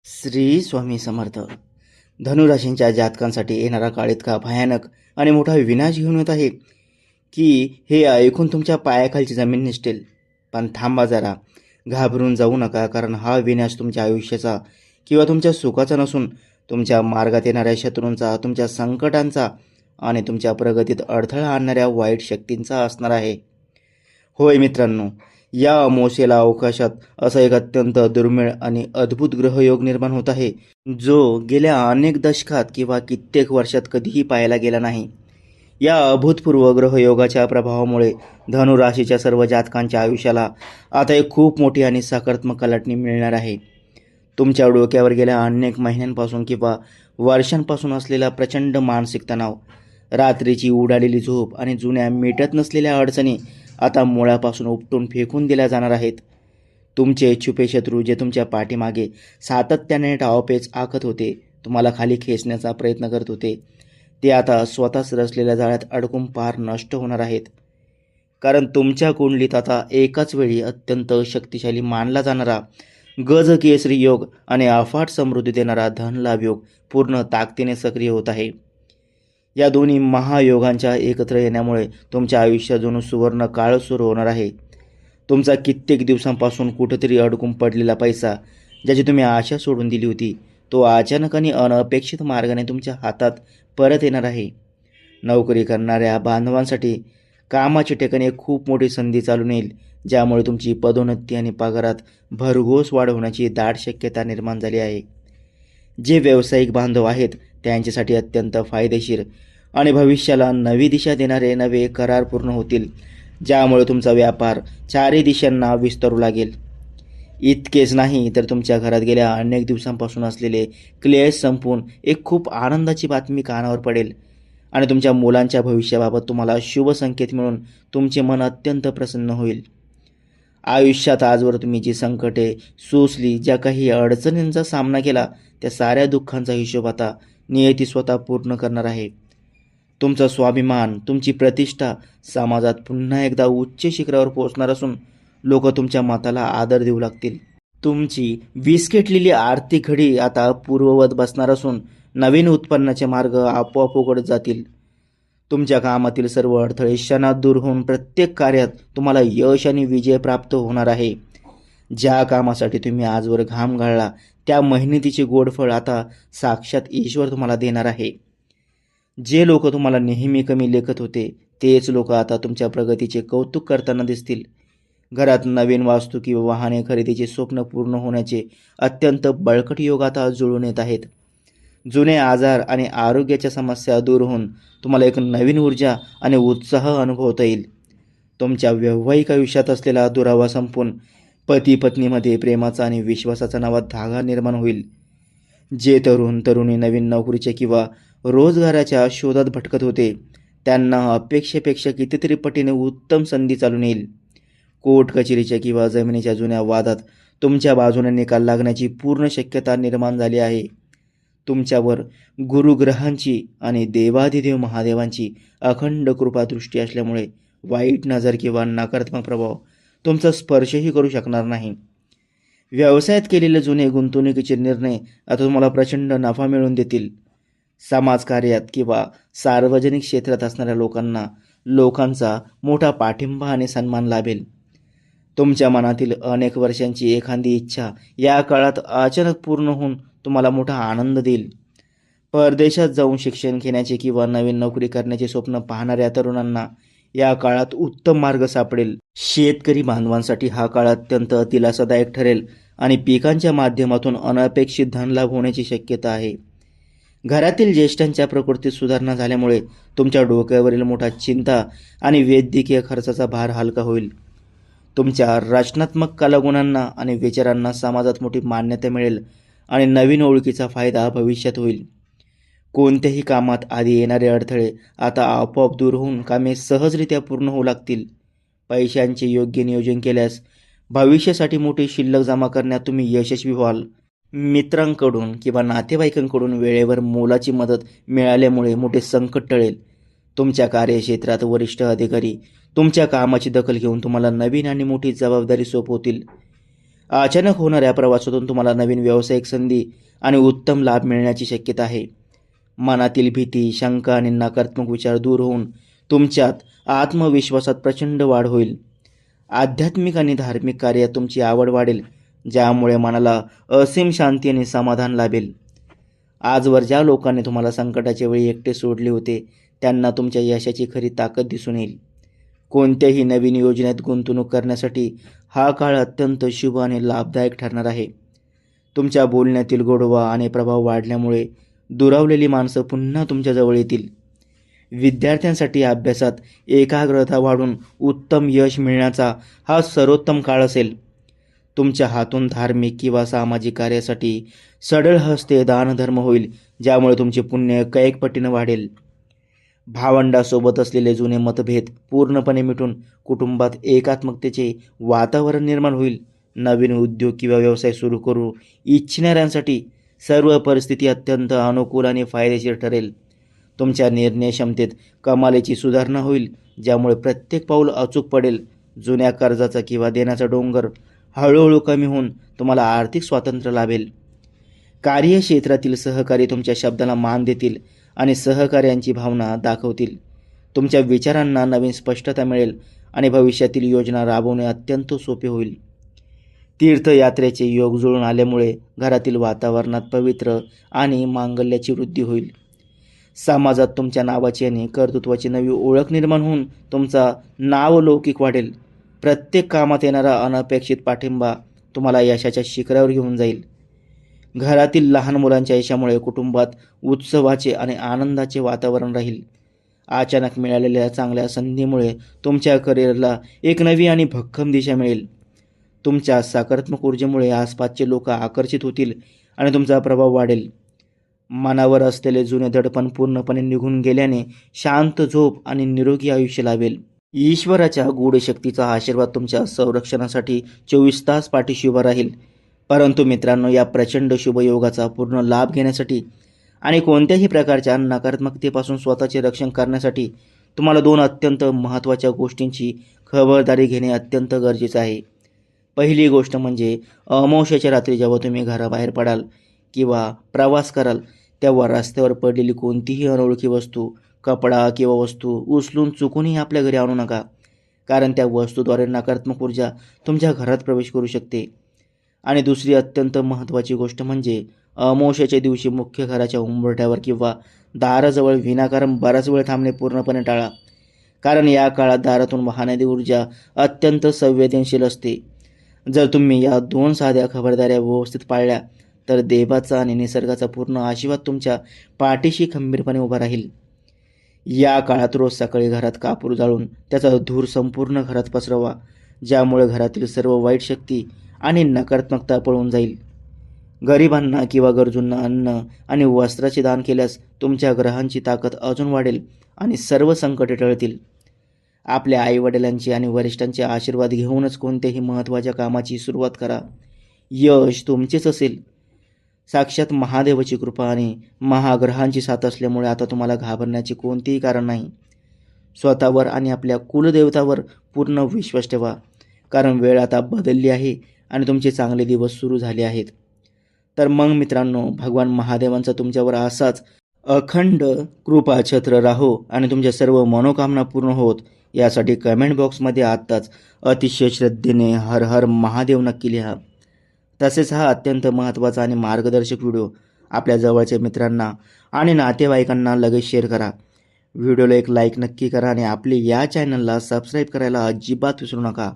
श्री स्वामी समर्थ. धनुराशींच्या जातकांसाठी येणारा काळ इतका भयानक आणि मोठा विनाश घेऊन येत आहे की हे ऐकून तुमच्या पायाखालची जमीन निसटेल. पण थांबा जरा, घाबरून जाऊ नका, कारण हा विनाश तुमच्या आयुष्याचा किंवा तुमच्या सुखाचा नसून तुमच्या मार्गात येणाऱ्या शत्रूंचा, तुमच्या संकटांचा आणि तुमच्या प्रगतीत अडथळा आणणाऱ्या वाईट शक्तींचा असणार आहे. होय मित्रांनो, या अमावास्येला अवकाशात असा एक अत्यंत दुर्मिळ आणि अद्भुत ग्रहयोग निर्माण होत आहे, जो गेल्या अनेक दशकात किंवा कित्येक वर्षात कधीही पाहायला गेला नाही. या अभूतपूर्व ग्रहयोगाच्या प्रभावामुळे धनुराशीच्या सर्व जातकांच्या आयुष्याला आता एक खूप मोठी आणि सकारात्मक कलाटणी मिळणार आहे. तुमच्या डोक्यावर गेल्या अनेक महिन्यांपासून किंवा वर्षांपासून असलेला प्रचंड मानसिक तणाव, रात्रीची उडालेली झोप आणि जुन्या मिटत नसलेल्या अडचणी आता मुळापासून उपटून फेकून दिल्या जाणार आहेत. तुमचे छुपे शत्रू, जे तुमच्या पाठीमागे सातत्याने डावपेच आखत होते, तुम्हाला खाली खेचण्याचा प्रयत्न करत होते, ते आता स्वतःच रचलेल्या जाळ्यात अडकून पार नष्ट होणार आहेत. कारण तुमच्या कुंडलीत आता एकाच वेळी अत्यंत शक्तिशाली मानला जाणारा गजकेसरी योग आणि अफाट समृद्धी देणारा धनलाभ योग पूर्ण ताकदीने सक्रिय होत आहे. या दोन्ही महायोगांच्या एकत्र येण्यामुळे तुमच्या आयुष्यात जणू सुवर्ण काळ सुरू होणार आहे. तुमचा कित्येक दिवसांपासून कुठेतरी अडकून पडलेला पैसा, ज्याची तुम्ही आशा सोडून दिली होती, तो अचानक आणि अनपेक्षित मार्गाने तुमच्या हातात परत येणार आहे. नोकरी करणाऱ्या बांधवांसाठी कामाच्या ठिकाणी एक खूप मोठी संधी चालून येईल, ज्यामुळे तुमची पदोन्नती आणि पगारात भरघोस वाढ होण्याची दाट शक्यता निर्माण झाली आहे. जे व्यावसायिक बांधव आहेत त्यांच्यासाठी अत्यंत फायदेशीर आणि भविष्याला नवी दिशा देणारे नवे करार पूर्ण होतील, ज्यामुळे तुमचा व्यापार चारही दिशांना विस्तारू लागेल. इतकेच नाही तर तुमच्या घरात गेल्या अनेक दिवसांपासून असलेले क्लेश संपून एक खूप आनंदाची बातमी कानावर पडेल आणि तुमच्या मुलांच्या भविष्याबाबत तुम्हाला शुभ संकेत मिळून तुमचे मन अत्यंत प्रसन्न होईल. आयुष्यात आजवर तुम्ही जी संकटे सोसली, ज्या काही अडचणींचा सामना केला, त्या साऱ्या दुःखांचा हिशोब आता नियती स्वतः पूर्ण करणार आहे. तुमचा स्वाभिमान, तुमची प्रतिष्ठा समाजात पुन्हा एकदा उच्च शिखरावर पोहोचणार असून लोक तुमच्या मताला आदर देऊ लागतील. तुमची विस्कटलेली आर्थिक घडी आता पूर्ववत बसणार असून नवीन उत्पन्नाचे मार्ग आपोआप उघडत जातील. तुमच्या कामातील सर्व अडथळे क्षणात दूर होऊन प्रत्येक कार्यात तुम्हाला यश आणि विजय प्राप्त होणार आहे. ज्या कामासाठी तुम्ही आजवर घाम गाळला, त्या मेहनतीचे गोड फळ आता साक्षात ईश्वर तुम्हाला देणार आहे. जे लोक तुम्हाला नेहमी कमी लेखत होते, तेच लोक आता तुमच्या प्रगतीचे कौतुक करताना दिसतील. घरात नवीन वास्तू किंवा वाहने खरेदीचे स्वप्न पूर्ण होण्याचे अत्यंत बळकट योग आता जुळून येत आहेत. जुने आजार आणि आरोग्याच्या समस्या दूर होऊन तुम्हाला एक नवीन ऊर्जा आणि उत्साह अनुभवता येईल. तुमच्या वैवाहिक आयुष्यात असलेला दुरावा संपून पती पत्नीमध्ये प्रेमाचा आणि विश्वासाचा नवा धागा निर्माण होईल. जे तरुण तरुणी नवीन नोकरीच्या किंवा रोजगाराच्या शोधात भटकत होते, त्यांना अपेक्षेपेक्षा कितीतरी पटीने उत्तम संधी चालून येईल. कोर्ट कचेरीच्या किंवा जमिनीच्या जुन्या वादात तुमच्या बाजूने निकाल लागण्याची पूर्ण शक्यता निर्माण झाली आहे. तुमच्यावर गुरुग्रहांची आणि देवाधिदेव महादेवांची अखंड कृपा दृष्टी असल्यामुळे वाईट नजर किंवा नकारात्मक प्रभाव तुमचा स्पर्शही करू शकणार नाही. व्यवसायात केलेले जुने गुंतवणुकीचे निर्णय आता तुम्हाला प्रचंड नफा मिळवून देतील. समाजकार्यात किंवा सार्वजनिक क्षेत्रात असणाऱ्या लोकांचा मोठा पाठिंबा आणि सन्मान लाभेल. तुमच्या मनातील अनेक वर्षांची एखादी इच्छा या काळात अचानक पूर्ण होऊन तुम्हाला मोठा आनंद देईल. परदेशात जाऊन शिक्षण घेण्याचे किंवा नवीन नोकरी करण्याचे स्वप्न पाहणाऱ्या तरुणांना या काळात उत्तम मार्ग सापडेल. शेतकरी बांधवांसाठी हा काळ अत्यंत दिलासादायक ठरेल आणि पिकांच्या माध्यमातून अनपेक्षित धनलाभ होण्याची शक्यता आहे. घरातील ज्येष्ठांच्या प्रकृतीत सुधारणा झाल्यामुळे तुमच्या डोक्यावरील मोठा चिंता आणि वैद्यकीय खर्चाचा भार हलका होईल. तुमच्या रचनात्मक कलागुणांना आणि विचारांना समाजात मोठी मान्यता मिळेल आणि नवीन ओळखीचा फायदा भविष्यात होईल. कोणत्याही कामात आधी येणारे अडथळे आता आपोआप दूर होऊन कामे सहजरित्या पूर्ण होऊ लागतील. पैशांचे योग्य नियोजन केल्यास भविष्यासाठी मोठी शिल्लक जमा करण्यात तुम्ही यशस्वी व्हाल. मित्रांकडून किंवा नातेवाईकांकडून वेळेवर मोलाची मदत मिळाल्यामुळे मोठे संकट टळेल. तुमच्या कार्यक्षेत्रात वरिष्ठ अधिकारी तुमच्या कामाची दखल घेऊन तुम्हाला नवीन आणि मोठी जबाबदारी सोपवतील. अचानक होणाऱ्या प्रवासातून तुम्हाला नवीन व्यावसायिक संधी आणि उत्तम लाभ मिळण्याची शक्यता आहे. मनातील भीती, शंका आणि नकारात्मक विचार दूर होऊन तुमच्यात आत्मविश्वासात प्रचंड वाढ होईल. आध्यात्मिक आणि धार्मिक कार्यात तुमची आवड वाढेल, ज्यामुळे मनाला असीम शांती आणि समाधान लाभेल. आजवर ज्या लोकांनी तुम्हाला संकटाच्या वेळी एकटे सोडले होते, त्यांना तुमच्या यशाची खरी ताकद दिसून येईल. कोणत्याही नवीन योजनेत गुंतवणूक करण्यासाठी हा काळ अत्यंत शुभ आणि लाभदायक ठरणार आहे. तुमच्या बोलण्यातील गोडवा आणि प्रभाव वाढल्यामुळे दुरावलेली माणसं पुन्हा तुमच्याजवळ येतील. विद्यार्थ्यांसाठी अभ्यासात एकाग्रता वाढून उत्तम यश मिळण्याचा हा सर्वोत्तम काळ असेल. तुमच्या हातून धार्मिक किंवा सामाजिक कार्यासाठी सढळ हस्ते दानधर्म होईल, ज्यामुळे तुमचे पुण्य कैक पटीने वाढेल. भावंडासोबत असलेले जुने मतभेद पूर्णपणे मिटून कुटुंबात एकात्मकतेचे वातावरण निर्माण होईल. नवीन उद्योग किंवा व्यवसाय सुरू करू इच्छिणाऱ्यांसाठी सर्व परिस्थिती अत्यंत अनुकूल आणि फायदेशीर ठरेल. तुमच्या निर्णय क्षमतेत कमालीची सुधारणा होईल, ज्यामुळे प्रत्येक पाऊल अचूक पडेल. जुन्या कर्जाचा किंवा देण्याचा डोंगर हळूहळू कमी होऊन तुम्हाला आर्थिक स्वातंत्र्य लाभेल. कार्यक्षेत्रातील सहकारी तुमच्या शब्दाला मान देतील आणि सहकार्यांची भावना दाखवतील. तुमच्या विचारांना नवीन स्पष्टता मिळेल आणि भविष्यातील योजना राबवणे अत्यंत सोपे होईल. तीर्थयात्रेचे योग जुळून आल्यामुळे घरातील वातावरणात पवित्र आणि मांगल्याची वृद्धी होईल. समाजात तुमच्या नावाची आणि कर्तृत्वाची नवी ओळख निर्माण होऊन तुमचा नावलौकिक वाढेल. प्रत्येक कामात येणारा अनपेक्षित पाठिंबा तुम्हाला यशाच्या शिखरावर घेऊन जाईल. घरातील लहान मुलांच्या यशामुळे कुटुंबात उत्सवाचे आणि आनंदाचे वातावरण राहील. अचानक मिळालेल्या चांगल्या संधीमुळे तुमच्या करिअरला एक नवी आणि भक्कम दिशा मिळेल. तुमच्या सकारात्मक ऊर्जेमुळे आसपासचे लोक आकर्षित होतील आणि तुमचा प्रभाव वाढेल. मनावर असलेले जुने दडपण पूर्णपणे निघून गेल्याने शांत झोप आणि निरोगी आयुष्य लाभेल. ईश्वराच्या गूढ शक्तीचा आशीर्वाद तुमच्या संरक्षणासाठी 24 तास पाठीशी उभा राहील. परंतु मित्रांनो, या प्रचंड शुभयोगाचा पूर्ण लाभ घेण्यासाठी आणि कोणत्याही प्रकारच्या नकारात्मकतेपासून स्वतःचे रक्षण करण्यासाठी तुम्हाला 2 अत्यंत महत्त्वाच्या गोष्टींची खबरदारी घेणे अत्यंत गरजेचं आहे. पहिली गोष्ट म्हणजे अमावस्येच्या रात्री जेव्हा तुम्ही घराबाहेर पडाल किंवा प्रवास कराल, तेव्हा रस्त्यावर पडलेली कोणतीही अनोळखी वस्तू, कपडा किंवा वस्तू उचलून चुकूनही आपल्या घरी आणू नका, कारण त्या वस्तूद्वारे नकारात्मक ऊर्जा तुमच्या घरात प्रवेश करू शकते. आणि दुसरी अत्यंत महत्त्वाची गोष्ट म्हणजे अमावस्येच्या दिवशी मुख्य घराच्या उंबरठ्यावर किंवा दाराजवळ विनाकारण बराच वेळ थांबणे पूर्णपणे टाळा, कारण या काळात दारातून वाहणारी ऊर्जा अत्यंत संवेदनशील असते. जर तुम्ही या 2 साध्या खबरदाऱ्या व्यवस्थित पाळल्या तर देवाचा आणि निसर्गाचा पूर्ण आशीर्वाद तुमच्या पाठीशी खंबीरपणे उभा राहील. या काळात रोज सकाळी घरात कापूर जाळून त्याचा धूर संपूर्ण घरात पसरवा, ज्यामुळे घरातील सर्व वाईट शक्ती आणि नकारात्मकता पळून जाईल. गरिबांना किंवा गरजूंना अन्न आणि वस्त्राचे दान केल्यास तुमच्या ग्रहांची ताकद अजून वाढेल आणि सर्व संकटे टळतील. आपल्या आईवडिलांचे आणि वरिष्ठांचे आशीर्वाद घेऊनच कोणत्याही महत्त्वाच्या कामाची सुरुवात करा. यश तुमचेच असेल. साक्षात महादेवाची कृपा आणि महाग्रहांची साथ असल्यामुळे आता तुम्हाला घाबरण्याचे कोणतेही कारण नाही. स्वतःवर आणि आपल्या कुलदेवतावर पूर्ण विश्वास ठेवा, कारण वेळ आता बदलली आहे आणि तुमचे चांगले दिवस सुरू झाले आहेत. तर मग मित्रांनो, भगवान महादेवांचा तुमच्यावर असाच अखंड कृपा छत्र राहो आणि तुमच्या सर्व मनोकामना पूर्ण होत, यासाठी कमेंट बॉक्समध्ये आत्ताच अतिशय श्रद्धेने हर हर महादेव नक्की लिहा. तसेच हा अत्यंत महत्त्वाचा आणि मार्गदर्शक व्हिडिओ आपल्या जवळच्या मित्रांना आणि नातेवाईकांना लगेच शेअर करा. व्हिडिओला एक लाईक नक्की करा आणि आपले या चॅनलला सबस्क्राईब करायला अजिबात विसरू नका.